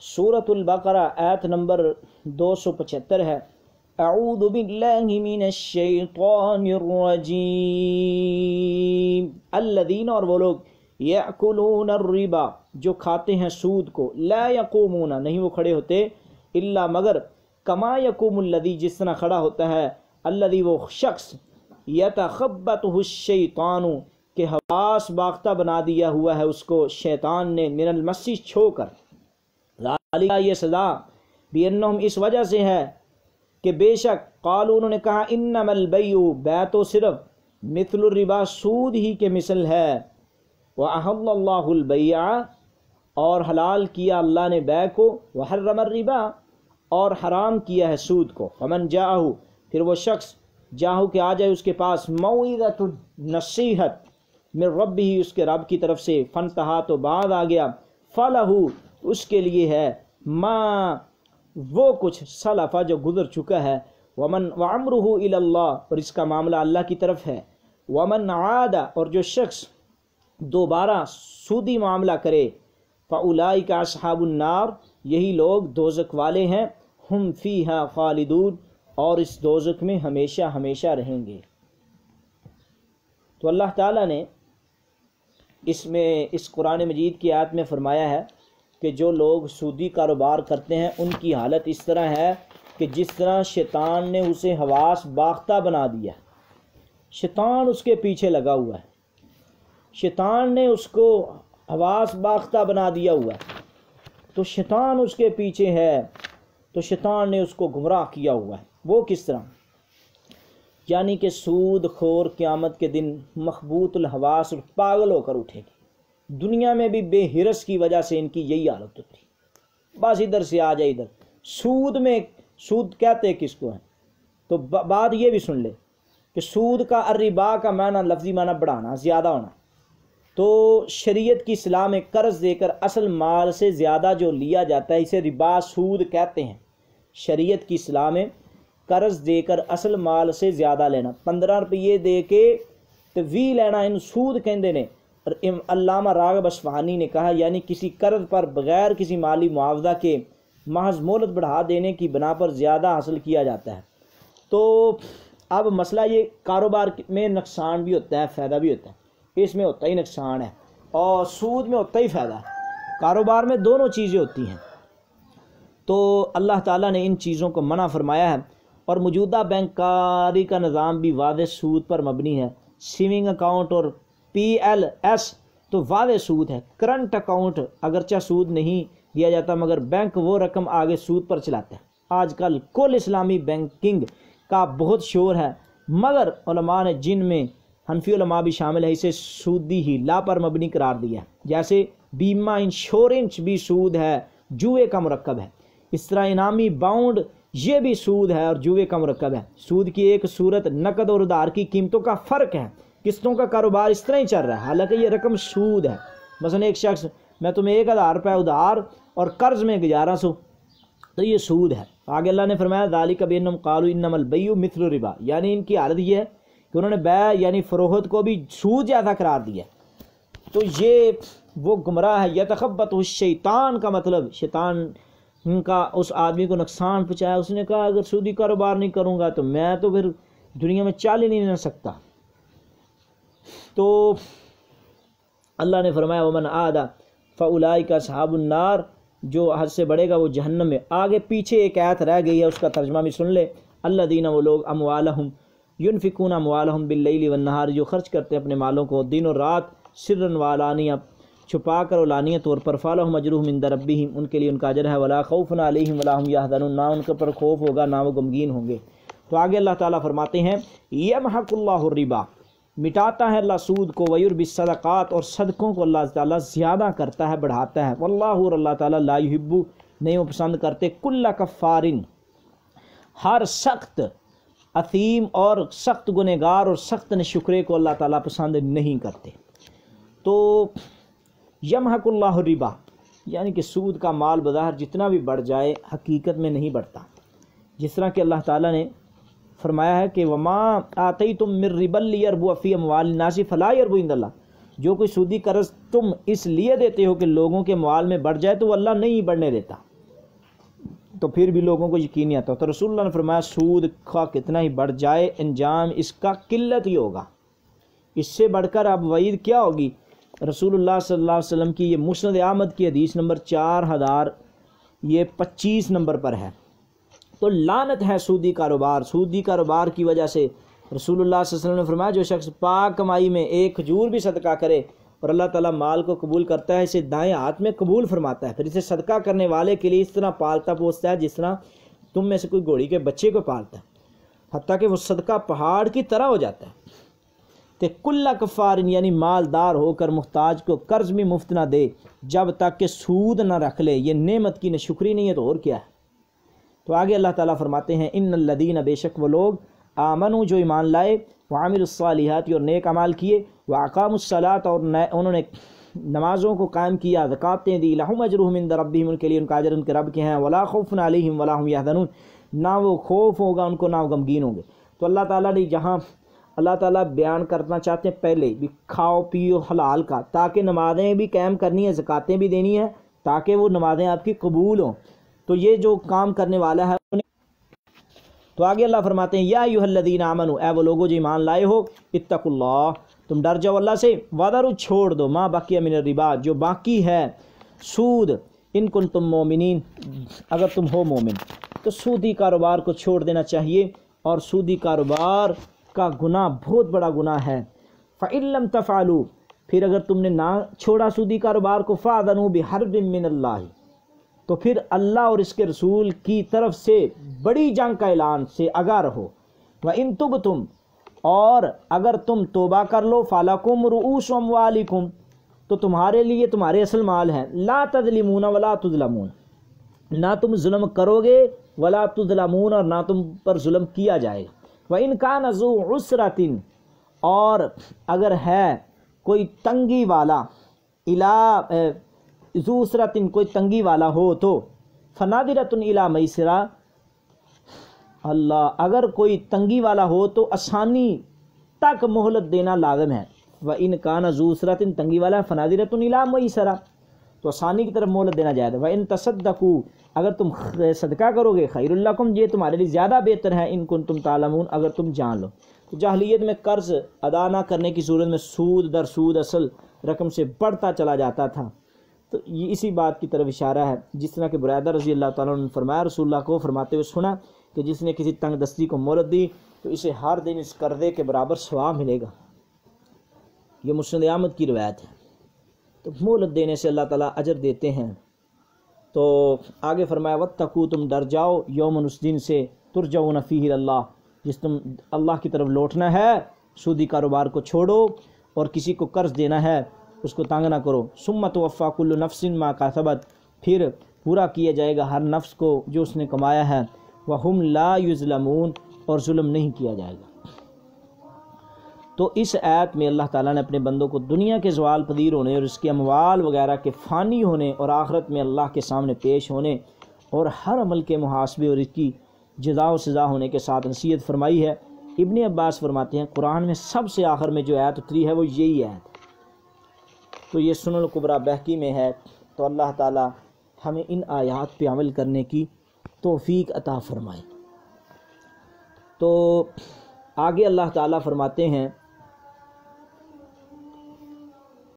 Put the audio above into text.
سورۃ البقرہ آیت نمبر 275 ہے۔ اعوذ باللہ من الشیطان الرجیم الذین، اور وہ لوگ یأکلون الربا، جو کھاتے ہیں سود کو، لا یقومون، نہیں وہ کھڑے ہوتے، الا مگر، کما یقوم الذی، جس طرح کھڑا ہوتا ہے، الذی وہ شخص، یتخبطہ الشیطان، کہ حواس باختہ بنا دیا ہوا ہے اس کو شیطان نے، من المس، چھو کر، ذالک، یہ سزا، بانہم، اس وجہ سے ہے کہ بے شک، قالوا، انہوں نے کہا، انما البیع، بیع تو صرف، مثل الربا، سود ہی کے مثل ہے، وَأَحَلَّ اللَّهُ الْبَيْعَ، اور حلال کیا اللہ نے بیع کو، وَحَرَّمَ الرِّبَا، اور حرام کیا ہے سود کو، فَمَنْ جَاءَهُ، پھر وہ شخص، جاہو کہ آ جائے اس کے پاس، موعظۃ، نصیحت، من ربہ، اس کے رب کی طرف سے، فانتہا، تو بعد آ گیا، فَلَهُ، اس کے لیے ہے، ما، وہ کچھ، سلفا، جو گزر چکا ہے، وَأَمْرُهُ إِلَى اللَّهِ، اور اس کا معاملہ اللہ کی طرف ہے، وَمَنْ عَادَ، اور جو شخص دوبارہ سودی معاملہ کرے، فَأُولَئِكَ أَصْحَابُ النَّارِ، یہی لوگ دوزخ والے ہیں، ہم فیہا خالدون، اور اس دوزخ میں ہمیشہ ہمیشہ رہیں گے۔ تو اللہ تعالیٰ نے اس قرآن مجید کی آیت میں فرمایا ہے کہ جو لوگ سودی کاروبار کرتے ہیں ان کی حالت اس طرح ہے کہ جس طرح شیطان نے اسے حواس باختہ بنا دیا، شیطان اس کے پیچھے لگا ہوا ہے، شیطان نے اس کو حواس باختہ بنا دیا ہوا ہے، تو شیطان اس کے پیچھے ہے، تو شیطان نے اس کو گمراہ کیا ہوا ہے۔ وہ کس طرح؟ یعنی کہ سود خور قیامت کے دن مخبوط الحواس اور پاگل ہو کر اٹھے گی، دنیا میں بھی بے حرص کی وجہ سے ان کی یہی حالت ہوتی، بس ادھر سے آ جائے ادھر۔ سود میں، سود کہتے کس کو ہیں؟ تو بات یہ بھی سن لے کہ سود کا، الربا کا معنی، لفظی معنی بڑھانا، زیادہ ہونا، تو شریعت کی اصطلاح میں قرض دے کر اصل مال سے زیادہ جو لیا جاتا ہے اسے ربا، سود کہتے ہیں۔ شریعت کی اصطلاح میں قرض دے کر اصل مال سے زیادہ لینا، 15 روپیے دے کے تو 20 لینا، ان سود کہندے نے۔ علامہ راغب اصفہانی نے کہا یعنی کسی قرض پر بغیر کسی مالی معاوضہ کے محض مہلت بڑھا دینے کی بنا پر زیادہ حاصل کیا جاتا ہے۔ تو اب مسئلہ یہ، کاروبار میں نقصان بھی ہوتا ہے، فائدہ بھی ہوتا ہے، اس میں ہوتا ہی نقصان ہے اور سود میں ہوتا ہی فائدہ ہے، کاروبار میں دونوں چیزیں ہوتی ہیں۔ تو اللہ تعالیٰ نے ان چیزوں کو منع فرمایا ہے، اور موجودہ بینک کاری کا نظام بھی واضح سود پر مبنی ہے۔ سیونگ اکاؤنٹ اور PLS تو واضح سود ہے۔ کرنٹ اکاؤنٹ اگرچہ سود نہیں دیا جاتا مگر بینک وہ رقم آگے سود پر چلاتا ہے۔ آج کل کل اسلامی بینکنگ کا بہت شور ہے، مگر علماء نے، جن میں حنفی علماء بھی شامل ہے، اسے سودی ہی لا پر مبنی قرار دیا ہے۔ جیسے بیمہ، انشورنس بھی سود ہے، جوئے کا مرکب ہے۔ اس طرح انعامی باؤنڈ، یہ بھی سود ہے اور جوئے کا مرکب ہے۔ سود کی ایک صورت نقد اور ادھار کی قیمتوں کا فرق ہے، قسطوں کا کاروبار اس طرح ہی چل رہا ہے، حالانکہ یہ رقم سود ہے۔ مثلا ایک شخص، میں تمہیں 1000 روپے ادھار اور قرض میں 1100، تو یہ سود ہے۔ آگے اللہ نے فرمایا ذالک بانہم قالوا انما البیع مثل الربا، یعنی ان کی حالت یہ ہے کہ انہوں نے بیع یعنی فروخت کو بھی سود جیسا قرار دیا۔ تو یہ وہ گمراہ ہے۔ یتخبطہ الشیطان کا مطلب شیطان کا اس آدمی کو نقصان پہنچایا، اس نے کہا اگر سودی کاروبار نہیں کروں گا تو میں تو پھر دنیا میں چل ہی نہیں رہ سکتا۔ تو اللہ نے فرمایا ومن عاد فاولئک اصحاب النار، جو حد سے بڑھے گا وہ جہنم میں۔ آگے پیچھے ایک آیت رہ گئی ہے، اس کا ترجمہ بھی سن لے۔ الذین، وہ لوگ، اموالہم، ینفقون اموالہم باللیل والنہار، جو خرچ کرتے ہیں اپنے مالوں کو دن اور رات، سرا وعلانیہ، چھپا کر علانیہ طور پر، فلہم اجرہم عند ربہم، ان کے لیے ان کا اجر ہے، ولا خوف علیہم ولا هم یحزنون، نہ ان کے پر خوف ہوگا نہ وہ غمگین ہوں گے۔ تو آگے اللہ تعالیٰ فرماتے ہیں یمحق اللہ الربا، مٹاتا ہے اللہ سود کو، ویربی الصدقات، اور صدقوں کو اللہ تعالیٰ زیادہ کرتا ہے، بڑھاتا ہے، واللہ، اور اللہ تعالیٰ، لا یحب، نہیں وہ پسند کرتے، کل کفار، ہر سخت اثیم اور سخت گنہگار اور سخت نشکرے کو اللہ تعالیٰ پسند نہیں کرتے۔ تو یمحق اللہ الربا یعنی کہ سود کا مال بظاہر جتنا بھی بڑھ جائے حقیقت میں نہیں بڑھتا، جس طرح کہ اللہ تعالیٰ نے فرمایا ہے کہ وما آتیتم من ربا لیربو فی اموال الناس فلا یربو عند اللہ، جو کوئی سودی قرض تم اس لیے دیتے ہو کہ لوگوں کے مال میں بڑھ جائے تو وہ اللہ نہیں بڑھنے دیتا۔ تو پھر بھی لوگوں کو یقین نہیں آتا. تو رسول اللہ نے فرمایا سود کا کتنا ہی بڑھ جائے انجام اس کا قلت ہی ہوگا. اس سے بڑھ کر اب وعید کیا ہوگی؟ رسول اللہ صلی اللہ علیہ وسلم کی یہ مسند احمد کی حدیث نمبر 4025 نمبر پر ہے. تو لعنت ہے سودی کاروبار. سودی کاروبار کی وجہ سے رسول اللہ صلی اللہ علیہ وسلم نے فرمایا جو شخص پاک کمائی میں ایک کھجور بھی صدقہ کرے اور اللہ تعالیٰ مال کو قبول کرتا ہے، اسے دائیں ہاتھ میں قبول فرماتا ہے، پھر اسے صدقہ کرنے والے کے لیے اس طرح پالتا پوستا ہے جس طرح تم میں سے کوئی گھوڑی کے بچے کو پالتا ہے، حتیٰ کہ وہ صدقہ پہاڑ کی طرح ہو جاتا ہے. کہ کلّ کفار یعنی مالدار ہو کر محتاج کو قرض بھی مفت نہ دے جب تک کہ سود نہ رکھ لے. یہ نعمت کی نشکری نہیں ہے تو اور کیا ہے. تو آگے اللہ تعالیٰ فرماتے ہیں ان الذین بے شک وہ لوگ آمنوا جو ایمان لائے وعملوا الصالحات اور نیک اعمال کیے واقاموا الصلاۃ اور انہوں نے نمازوں کو قائم کیا، زکاتیں دی، لہم اجرہم عند ربہم ان کے لیے ان کا اجر ان کے رب کے ہیں، ولا خوف علیہم ولا هم يحزنون نہ وہ خوف ہوگا ان کو نہ وہ غمگین ہوں گے. تو اللہ تعالیٰ نے جہاں اللہ تعالیٰ بیان کرنا چاہتے ہیں پہلے بھی کھاؤ پیو حلال کا، تاکہ نمازیں بھی قائم کرنی ہیں، زکاتیں بھی دینی ہیں تاکہ وہ نمازیں آپ کی قبول ہوں. تو یہ جو کام کرنے والا ہے تو آگے اللہ فرماتے ہیں یا ایھا الذین آمنوا اے وہ لوگوں جو ایمان لائے ہو اتقوا اللہ تم ڈر جاؤ اللہ سے، وذروا چھوڑ دو ما بقی من الربا جو باقی ہے سود، ان کنتم مومنین اگر تم ہو مومن. تو سودی کاروبار کو چھوڑ دینا چاہیے اور سودی کاروبار کا گناہ بہت بڑا گناہ ہے. فَإِن لَمْ تَفْعَلُوا پھر اگر تم نے نہ چھوڑا سودی کاروبار کو فَأَذَنُوا بِحَرْبٍ مِّنَ اللَّهِ تو پھر اللہ اور اس کے رسول کی طرف سے بڑی جنگ کا اعلان سے آگاہ رہو. وَإِن تُبْتُمْ اور اگر تم توبہ کر لو فَلَكُمْ رُؤُوسُ أَمْوَالِكُمْ تو تمہارے لیے تمہارے اصل مال ہیں، لَا تَظْلِمُونَ وَلَا تُظْلَمُونَ نہ تم ظلم کرو گے، وَلَا تُظْلَمُونَ اور نہ تم پر ظلم کیا جائے گا. وَإِن كَانَ ذُو عُسْرَةٍ اور اگر ہے کوئی تنگی والا ذو عسرۃ کوئی تنگی والا ہو تو فنادرۃ الی میسرہ اللہ اگر کوئی تنگی والا ہو تو آسانی تک مہلت دینا لازم ہے. وَإِن كَانَ ذُو عُسْرَةٍ تنگی والا فنادرۃ الی میسرہ تو آسانی کی طرف مہلت دینا جائے. وَإِن تَصَدَّقُوا اگر تم صدقہ کرو گے خیر لکم یہ تمہارے لیے زیادہ بہتر ہے ان کنتم تعلمون اگر تم جان لو. تو جاہلیت میں قرض ادا نہ کرنے کی صورت میں سود در سود اصل رقم سے بڑھتا چلا جاتا تھا. تو یہ اسی بات کی طرف اشارہ ہے جس طرح کہ برادر رضی اللہ تعالیٰ عنہ نے فرمایا رسول اللہ کو فرماتے ہوئے سنا کہ جس نے کسی تنگ دستی کو مہلت دی تو اسے ہر دن اس قرضے کے برابر ثواب ملے گا. یہ مسند احمد کی روایت ہے. تو مہلت دینے سے اللہ تعالیٰ اجر دیتے ہیں. تو آگے فرمایا واتقوا تم ڈر جاؤ یومن اس دن سے ترجعون فیہ اللہ جس تم اللہ کی طرف لوٹنا ہے. سودی کاروبار کو چھوڑو اور کسی کو قرض دینا ہے اس کو تنگ نہ کرو. ثم توفی کل نفس ما کسبت پھر پورا کیا جائے گا ہر نفس کو جو اس نے کمایا ہے. وہم لا یظلمون اور ظلم نہیں کیا جائے گا. تو اس آیت میں اللہ تعالیٰ نے اپنے بندوں کو دنیا کے زوال پذیر ہونے اور اس کے اموال وغیرہ کے فانی ہونے اور آخرت میں اللہ کے سامنے پیش ہونے اور ہر عمل کے محاسبے اور اس کی جزا و سزا ہونے کے ساتھ نصیحت فرمائی ہے. ابن عباس فرماتے ہیں قرآن میں سب سے آخر میں جو آیت اتری ہے وہ یہی آیت. تو یہ سنن الکبریٰ بہقی میں ہے. تو اللہ تعالیٰ ہمیں ان آیات پہ عمل کرنے کی توفیق عطا فرمائے. تو آگے اللہ تعالیٰ فرماتے ہیں